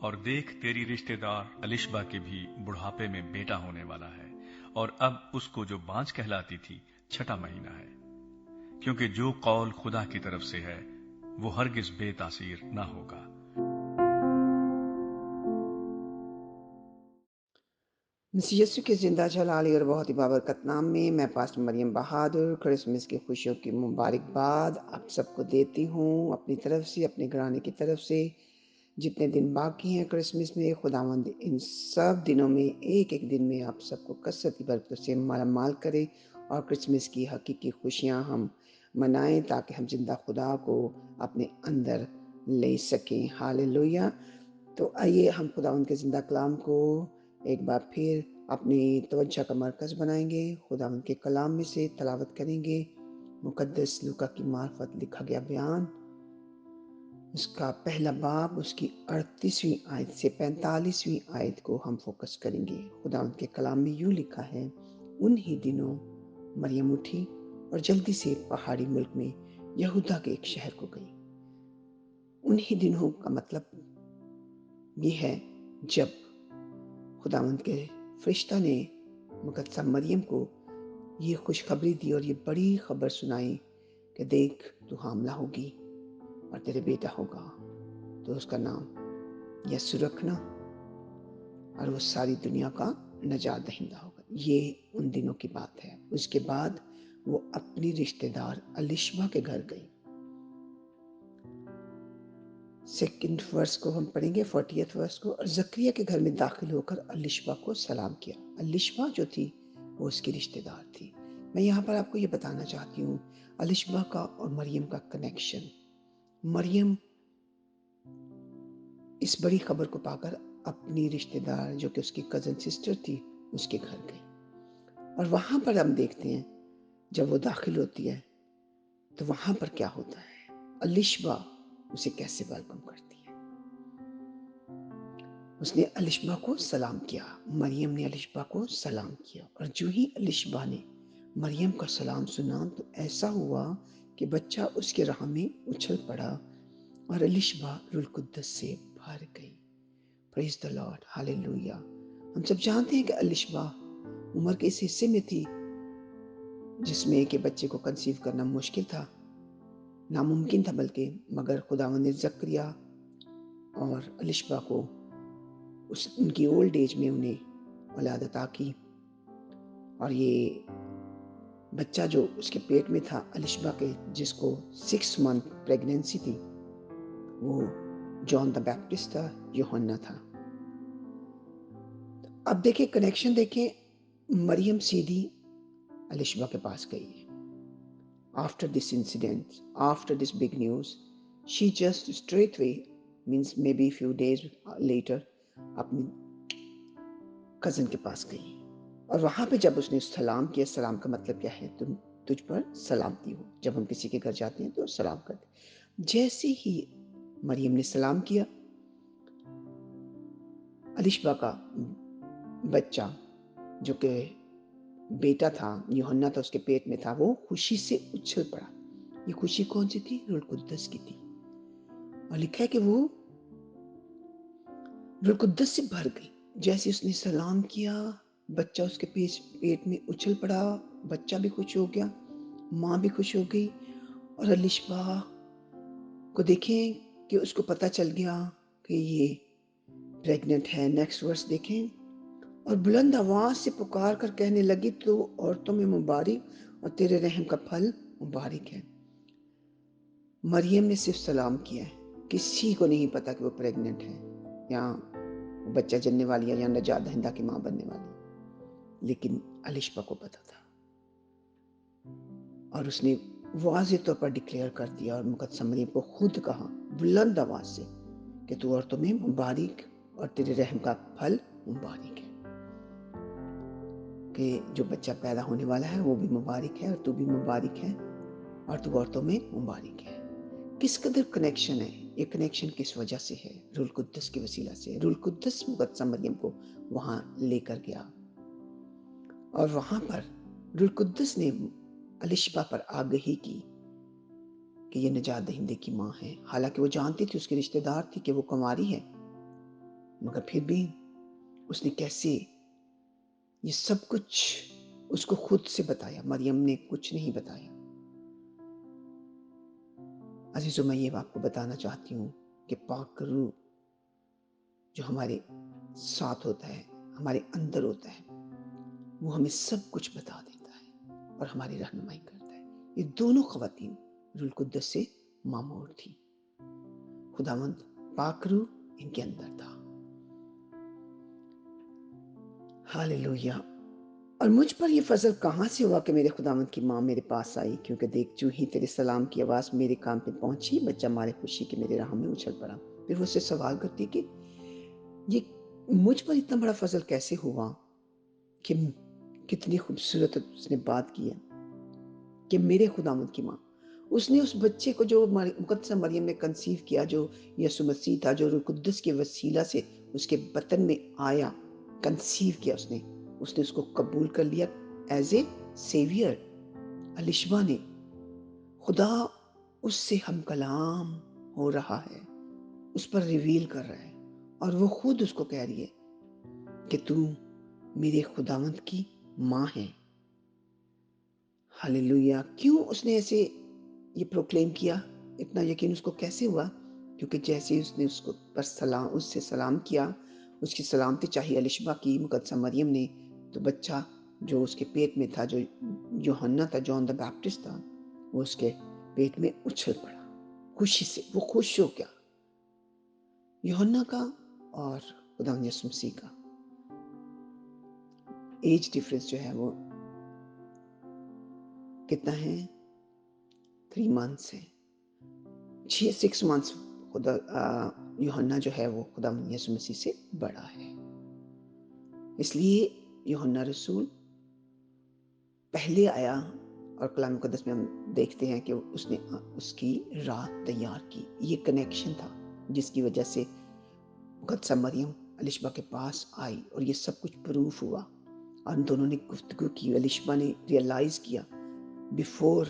اور دیکھ تیری رشتے دار الشبا کے بھی بڑھاپے میں بیٹا ہونے والا ہے، اور اب اس کو جو بانج کہلاتی تھی 6واں مہینہ ہے، کیونکہ جو قول خدا کی طرف سے ہے وہ ہرگز بے تاثیر نہ ہوگا۔ مسیح یسوع کے زندہ جلالی اور بہت ہی بابرکت نام میں پاسٹر مریم بہادر کرسمس کی خوشیوں کی مبارکباد آپ سب کو دیتی ہوں، اپنی طرف سے، اپنے گھرانے کی طرف سے۔ جتنے دن باقی ہیں کرسمس میں، خداوند ان سب دنوں میں ایک ایک دن میں آپ سب کو کثرتی برکتوں سے مالا مال کرے، اور کرسمس کی حقیقی خوشیاں ہم منائیں تاکہ ہم زندہ خدا کو اپنے اندر لے سکیں۔ ہاللویا۔ تو آئیے ہم خداوند کے زندہ کلام کو ایک بار پھر اپنی توجہ کا مرکز بنائیں گے، خداوند کے کلام میں سے تلاوت کریں گے۔ مقدس لوکا کی معرفت لکھا گیا بیان، اس کا پہلا باب، اس کی 38ویں آیت سے 45ویں آیت کو ہم فوکس کریں گے۔ خداوند کے کلام میں یوں لکھا ہے، انہی دنوں مریم اٹھی اور جلدی سے پہاڑی ملک میں یہودا کے ایک شہر کو گئی۔ انہی دنوں کا مطلب یہ ہے جب خداوند کے فرشتہ نے مقدسہ مریم کو یہ خوشخبری دی اور یہ بڑی خبر سنائی کہ دیکھ تو حاملہ ہوگی اور تیرے بیٹا ہوگا، تو اس کا نام یسوع رکھنا، اور وہ ساری دنیا کا نجات دہندہ ہوگا۔ یہ ان دنوں کی بات ہے۔ اس کے بعد وہ اپنی رشتہ دار الشبا کے گھر گئی۔ سیکنڈ ورس کو ہم پڑھیں گے، 40th ورس کو۔ اور زکریا کے گھر میں داخل ہو کر الشبا کو سلام کیا۔ الشبا جو تھی وہ اس کی رشتہ دار تھی۔ میں یہاں پر آپ کو یہ بتانا چاہتی ہوں الشبا کا اور مریم کا کنیکشن۔ مریم اس بڑی خبر کو پا کر اپنی رشتہ دار جو کہ اس کی کزن سسٹر تھی اس کے گھر گئی، اور وہاں پر ہم دیکھتے ہیں جب وہ داخل ہوتی ہے تو وہاں پر کیا ہوتا ہے، الشبا اسے کیسے ویلکم کرتی ہے۔ اس نے الشبا کو سلام کیا، مریم نے الشبا کو سلام کیا، اور جو ہی الشبا نے مریم کا سلام سنا تو ایسا ہوا کہ بچہ اس کے راہ میں اچھل پڑا اور الشبا روح القدس سے بھر گئی۔ پریز دی لارڈ، ہاللویا۔ ہم سب جانتے ہیں کہ الشبا عمر کے اس حصے میں تھی جس میں کہ بچے کو کنسیو کرنا مشکل تھا، ناممکن تھا بلکہ، مگر خداوند نے زکریا اور الشبا کو ان کی اولڈ ایج میں انہیں اولاد عطا کی، اور یہ بچہ جو اس کے پیٹ میں تھا الشبا کے، جس کو 6 منتھ پریگنینسی تھی، وہ جان دا بیپٹسٹ تھا، یوحنا تھا۔ اب دیکھیں کنیکشن، دیکھیں مریم سیدھی الشبا کے پاس گئی ہے۔ After this incident, after this big news, she just straightway, means maybe few days later, اپنی کزن کے پاس گئی، اور وہاں پہ جب اس نے سلام کیا، سلام کا مطلب کیا ہے، تجھ پر سلامتی ہو۔ جب ہم کسی کے گھر جاتے ہیں تو سلام کرتے ہیں۔ جیسے ہی مریم نے سلام کیا، الشبا کا بچہ جو کہ بیٹا تھا، یوحنا تھا، اس کے پیٹ میں تھا، وہ خوشی سے اچھل پڑا۔ یہ خوشی کون سی تھی؟ روح القدس کی تھی، اور لکھا ہے کہ وہ روح القدس سے بھر گئی۔ جیسے اس نے سلام کیا، بچہ اس کے پیٹ میں اچھل پڑا، بچہ بھی خوش ہو گیا، ماں بھی خوش ہو گئی، اور الشبا کو دیکھیں کہ اس کو پتا چل گیا کہ یہ پریگننٹ ہے۔ نیکسٹ ورس دیکھیں، اور بلند آواز سے پکار کر کہنے لگی، تو عورتوں میں مبارک اور تیرے رحم کا پھل مبارک ہے۔ مریم نے صرف سلام کیا ہے، کسی کو نہیں پتا کہ وہ پریگننٹ ہے یا بچہ جننے والی ہے یا نجات دہندہ کی ماں بننے والی، لیکن الشبا کو پتا تھا، اور اس نے واضح طور پر ڈکلیئر کر دیا، اور مقدسہ مریم کو خود کہا بلند آواز سے کہ تو عورتوں میں مبارک اور تیرے رحم کا پھل مبارک ہے، کہ جو بچہ پیدا ہونے والا ہے وہ بھی مبارک ہے، اور تو بھی مبارک ہے، اور تو عورتوں میں مبارک ہے۔ کس قدر کنیکشن ہے، یہ کنیکشن کس وجہ سے ہے؟ روح القدس کے وسیلہ سے۔ روح القدس مقدسہ مریم کو وہاں لے کر گیا، اور وہاں پر روح القدس نے الشبا پر آگہی کی کہ یہ نجات دہندے کی ماں ہے، حالانکہ وہ جانتی تھی، اس کی رشتہ دار تھی کہ وہ کنواری ہے، مگر پھر بھی اس نے کیسے یہ سب کچھ اس کو خود سے بتایا، مریم نے کچھ نہیں بتایا۔ عزیزوں، میں یہ آپ کو بتانا چاہتی ہوں کہ پاک روح جو ہمارے ساتھ ہوتا ہے، ہمارے اندر ہوتا ہے، وہ ہمیں سب کچھ بتا دیتا ہے اور ہماری رہنمائی کرتا ہے۔ یہ دونوں خواتین روح القدس سے معمور تھی۔ خداوند پاک روح ان کے اندر تھا۔ ہاللویا۔ اور مجھ پر یہ فضل کہاں سے ہوا کہ میرے خداوند کی ماں میرے پاس آئی، کیونکہ دیکھ جو ہی تیرے سلام کی آواز میرے کان پہ پہنچی، بچہ مارے خوشی کے میرے راہ میں اچھل پڑا۔ پھر وہ اس سے سوال کرتی کہ یہ مجھ پر اتنا بڑا فضل کیسے ہوا، کہ کتنی خوبصورت اس نے بات کی ہے کہ میرے خداوند کی ماں، اس نے اس بچے کو جو مقدسہ مریم نے کنسیو کیا، جو یسوع مسیح تھا، جو روح القدس کے وسیلہ سے اس کے بطن میں آیا، کنسیو کیا، اس نے اس کو قبول کر لیا ایز اے سیویئر۔ الشبا نے، خدا اس سے ہم کلام ہو رہا ہے، اس پر ریویل کر رہا ہے، اور وہ خود اس کو کہہ رہی ہے کہ تو میرے خداوند کی ماں ہے۔ ہاللویا۔ کیوں اس نے ایسے یہ پروکلیم کیا؟ اتنا یقین اس کو کیسے ہوا؟ کیونکہ جیسے اس نے اس کو پر اس سے سلام کیا، اس کی سلامتی چاہی الشبا کی، مقدسہ مریم نے، تو بچہ جو اس کے پیٹ میں تھا، جو یوحنا تھا، جان دا بیپٹسٹ تھا، وہ اس کے پیٹ میں اچھل پڑا خوشی سے۔ وہ خوش ہو گیا۔ یوحنا کا اور خدا یسوع مسیح کا ایج ڈیفرنس جو ہے وہ کتنا ہے؟ 3 months ہے، 6 months۔ خدا یوحنا جو ہے وہ خدا یسوع مسیح سے بڑا ہے۔ اس لیے یوحنا رسول پہلے آیا، اور کلام مقدس میں ہم دیکھتے ہیں کہ اس نے اس کی راہ تیار کی۔ یہ کنیکشن تھا جس کی وجہ سے مقدسہ مریم الشبا کے پاس آئی، اور یہ سب کچھ پروف ہوا، اور ان دونوں نے گفتگو کی۔ الشبا نے ریئلائز کیا before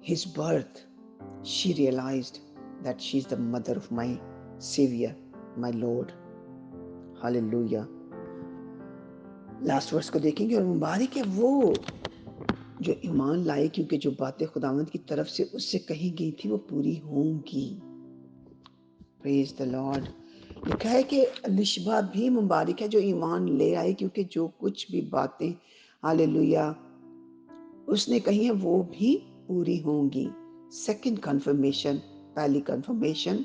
his birth, she realized that she is the mother of my Savior, my Lord. Hallelujah. Last verse کو دیکھیں گے، اور مبارک ہے وہ جو ایمان لائے، کیونکہ جو باتیں خداوند کی طرف سے اس سے کہی گئی تھی وہ پوری ہوں گی۔ پریز دا لارڈ۔ لکھا ہے کہ الشبا بھی مبارک ہے جو ایمان لے آئے، کیونکہ جو کچھ بھی باتیں ہاللویا اس نے کہی ہیں وہ بھی پوری ہوں گی۔ سیکنڈ کنفرمیشن، پہلی کنفرمیشن،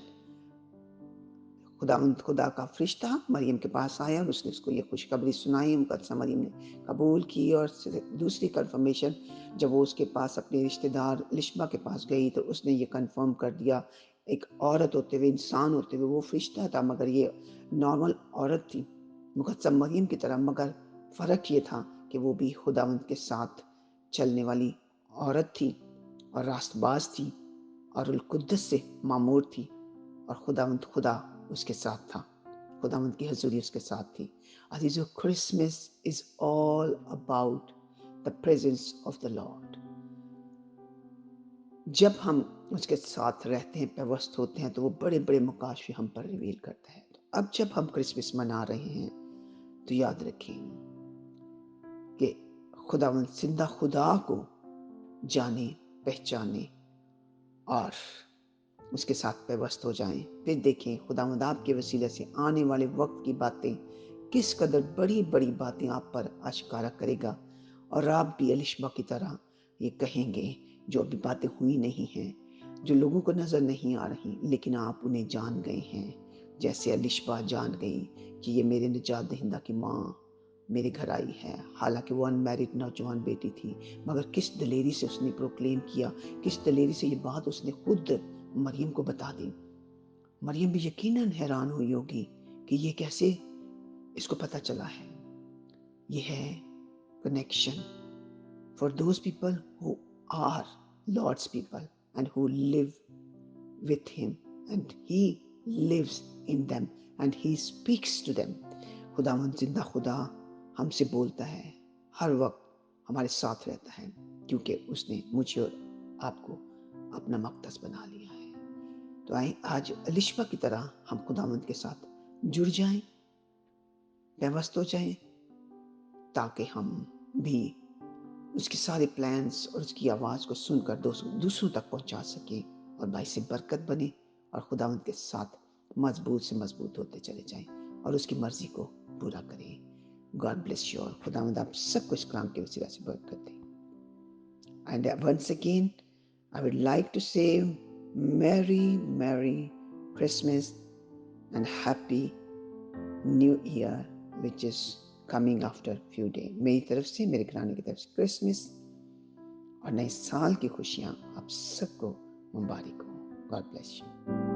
خدا کا فرشتہ مریم کے پاس آیا اور اس نے اس کو یہ خوشخبری سنائی، مقدسہ مریم نے قبول کی۔ اور دوسری کنفرمیشن، جب وہ اس کے پاس اپنے رشتہ دار الشبا کے پاس گئی تو اس نے یہ کنفرم کر دیا، ایک عورت ہوتے ہوئے، انسان ہوتے ہوئے، وہ فرشتہ تھا مگر یہ نارمل عورت تھی مقدسہ مریم کی طرح، مگر فرق یہ تھا کہ وہ بھی خداوند کے ساتھ چلنے والی عورت تھی، اور راست باز تھی، اور القدس سے معمور تھی، اور خدا اس کے ساتھ تھا، خداوند کی حضوری اس کے ساتھ تھی۔ عزیزو، Christmas is all about the presence of the Lord۔ جب ہم اس کے ساتھ رہتے ہیں، پیوست ہوتے ہیں، تو وہ بڑے بڑے مکاشفے ہم پر ریویل کرتا ہے۔ تو اب جب ہم کرسمس منا رہے ہیں تو یاد رکھیں کہ خداوند زندہ خدا کو جانے، پہچانے اور اس کے ساتھ پیوست ہو جائیں۔ پھر دیکھیں خداوند آپ کے وسیلے سے آنے والے وقت کی باتیں، کس قدر بڑی بڑی باتیں آپ پر آشکارا کرے گا، اور آپ بھی الشبا کی طرح یہ کہیں گے جو ابھی باتیں ہوئی نہیں ہیں، جو لوگوں کو نظر نہیں آ رہی، لیکن آپ انہیں جان گئے ہیں، جیسے الشبا جان گئی کہ یہ میرے نجات دہندہ کی ماں میرے گھر آئی ہے۔ حالانکہ وہ انمیرڈ نوجوان بیٹی تھی، مگر کس دلیری سے اس نے پروکلیم کیا، کس دلیری سے یہ بات اس نے خود مریم کو بتا دی۔ مریم بھی یقیناً حیران ہوئی ہوگی کہ یہ کیسے اس کو پتا چلا ہے۔ یہ ہے connection for those people who are lords people and who live with him and he lives in them and he speaks to them۔ خداوند زندہ خدا ہم سے بولتا ہے، ہر وقت ہمارے ساتھ رہتا ہے، کیونکہ اس نے مجھے اور آپ کو اپنا مقدس بنا لیا ہے۔ تو آئیں آج الشبا کی طرح ہم خداوند کے ساتھ جڑ جائیں، پیوست ہو جائیں، تاکہ ہم بھی اس کے سارے پلانس اور اس کی آواز کو سن کر دوسروں تک پہنچا سکیں اور باعث برکت بنے اور خداوند کے ساتھ مضبوط سے مضبوط ہوتے چلے جائیں اور اس کی مرضی کو پورا کریں۔ گاڈ بلیس یو، اور خداوند آپ سب کو اس کلام کے وسیلہ سے برکت دے۔ And once again I would like to say Merry Christmas and Happy New Year, which is coming after few days. میری طرف سے، میرے گھرانے کی طرف سے کرسمس اور نئے سال کی خوشیاں آپ سب کو مبارک ہو۔ God bless you.